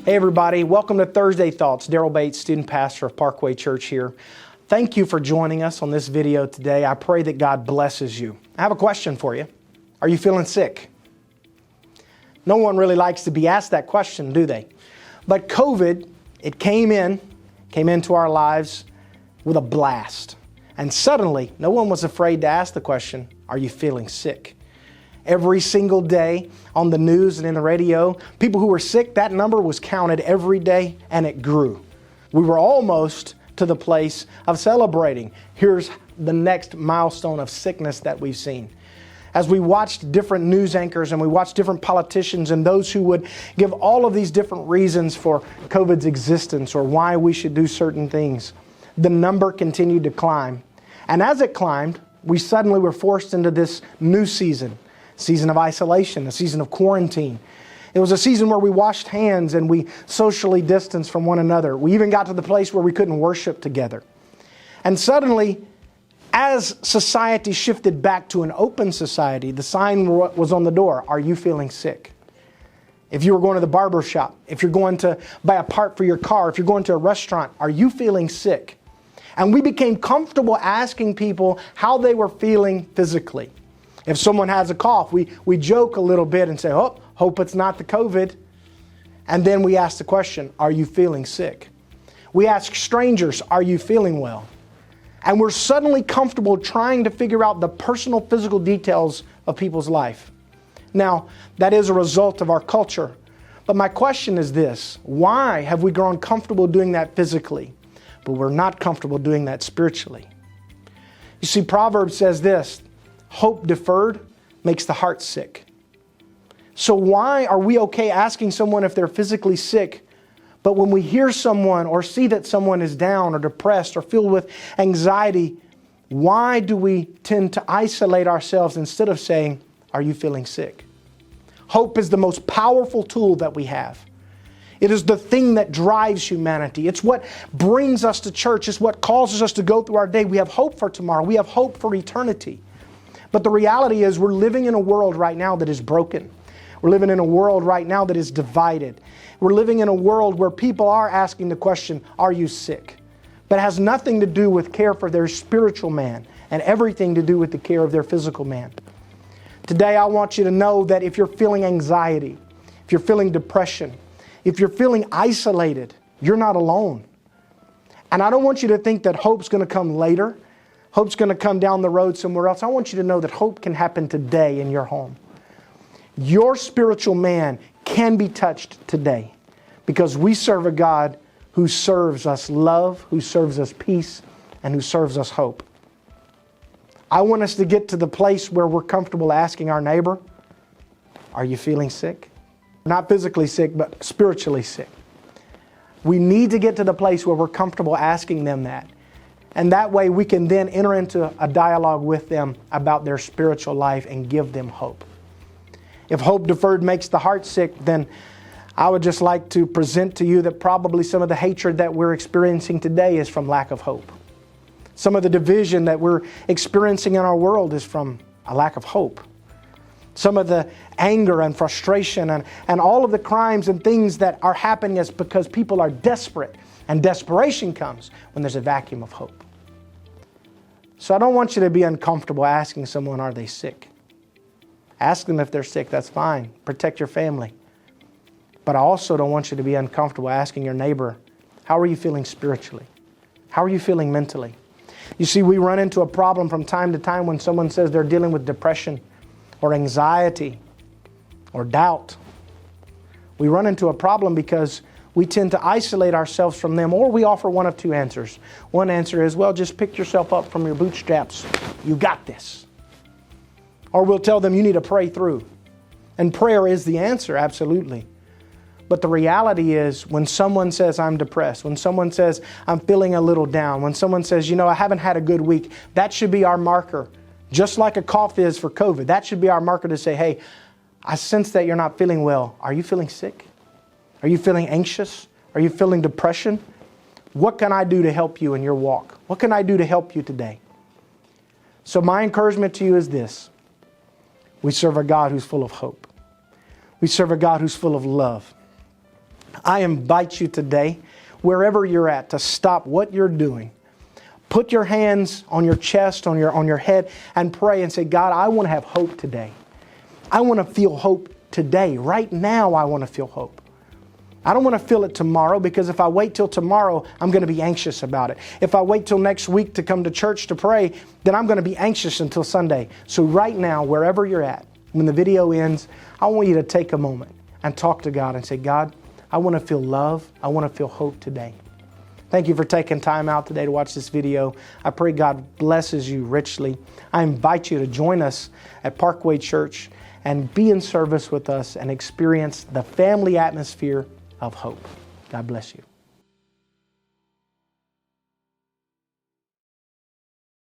Hey everybody, welcome to Thursday Thoughts. Darrell Bates, student pastor of Parkway Church here. Thank you for joining us on this video today. I pray that God blesses you. I have a question for you. Are you feeling sick? No one really likes to be asked that question, do they? But COVID, it came into our lives with a blast. And suddenly, no one was afraid to ask the question, are you feeling sick? Every single day on the news and in the radio, people who were sick, that number was counted every day and it grew. We were almost to the place of celebrating. Here's the next milestone of sickness that we've seen. As we watched different news anchors and we watched different politicians and those who would give all of these different reasons for COVID's existence or why we should do certain things, the number continued to climb. And as it climbed, we suddenly were forced into this new season of isolation, a season of quarantine. It was a season where we washed hands and we socially distanced from one another. We even got to the place where we couldn't worship together. And suddenly, as society shifted back to an open society, the sign was on the door, are you feeling sick? If you were going to the barber shop, if you're going to buy a part for your car, if you're going to a restaurant, are you feeling sick? And we became comfortable asking people how they were feeling physically. If someone has a cough, we joke a little bit and say, oh, hope it's not the COVID. And then we ask the question, are you feeling sick? We ask strangers, are you feeling well? And we're suddenly comfortable trying to figure out the personal physical details of people's life. Now, that is a result of our culture. But my question is this, why have we grown comfortable doing that physically, but we're not comfortable doing that spiritually? You see, Proverbs says this, hope deferred makes the heart sick. So why are we okay asking someone if they're physically sick, but when we hear someone or see that someone is down or depressed or filled with anxiety, why do we tend to isolate ourselves instead of saying, are you feeling sick? Hope is the most powerful tool that we have. It is the thing that drives humanity. It's what brings us to church. It's what causes us to go through our day. We have hope for tomorrow. We have hope for eternity. But the reality is we're living in a world right now that is broken. We're living in a world right now that is divided. We're living in a world where people are asking the question, are you sick? But it has nothing to do with care for their spiritual man and everything to do with the care of their physical man. Today I want you to know that if you're feeling anxiety, if you're feeling depression, if you're feeling isolated, you're not alone. And I don't want you to think that hope's going to come later. Hope's going to come down the road somewhere else. I want you to know that hope can happen today in your home. Your spiritual man can be touched today because we serve a God who serves us love, who serves us peace, and who serves us hope. I want us to get to the place where we're comfortable asking our neighbor, are you feeling sick? Not physically sick, but spiritually sick. We need to get to the place where we're comfortable asking them that. And that way we can then enter into a dialogue with them about their spiritual life and give them hope. If hope deferred makes the heart sick, then I would just like to present to you that probably some of the hatred that we're experiencing today is from lack of hope. Some of the division that we're experiencing in our world is from a lack of hope. Some of the anger and frustration and all of the crimes and things that are happening is because people are desperate. And desperation comes when there's a vacuum of hope. So I don't want you to be uncomfortable asking someone, are they sick? Ask them if they're sick, that's fine. Protect your family. But I also don't want you to be uncomfortable asking your neighbor, how are you feeling spiritually? How are you feeling mentally? You see, we run into a problem from time to time when someone says they're dealing with depression or anxiety or doubt. We run into a problem because we tend to isolate ourselves from them, or we offer one of two answers. One answer is, well, just pick yourself up from your bootstraps. You got this. Or we'll tell them you need to pray through. And prayer is the answer, absolutely. But the reality is when someone says, I'm depressed, when someone says, I'm feeling a little down, when someone says, I haven't had a good week, that should be our marker. Just like a cough is for COVID, that should be our marker to say, hey, I sense that you're not feeling well. Are you feeling sick? Are you feeling anxious? Are you feeling depression? What can I do to help you in your walk? What can I do to help you today? So my encouragement to you is this. We serve a God who's full of hope. We serve a God who's full of love. I invite you today, wherever you're at, to stop what you're doing. Put your hands on your chest, on your head, and pray and say, God, I want to have hope today. I want to feel hope today. Right now, I want to feel hope. I don't want to feel it tomorrow, because if I wait till tomorrow, I'm going to be anxious about it. If I wait till next week to come to church to pray, then I'm going to be anxious until Sunday. So right now, wherever you're at, when the video ends, I want you to take a moment and talk to God and say, God, I want to feel love. I want to feel hope today. Thank you for taking time out today to watch this video. I pray God blesses you richly. I invite you to join us at Parkway Church and be in service with us and experience the family atmosphere of hope. God bless you.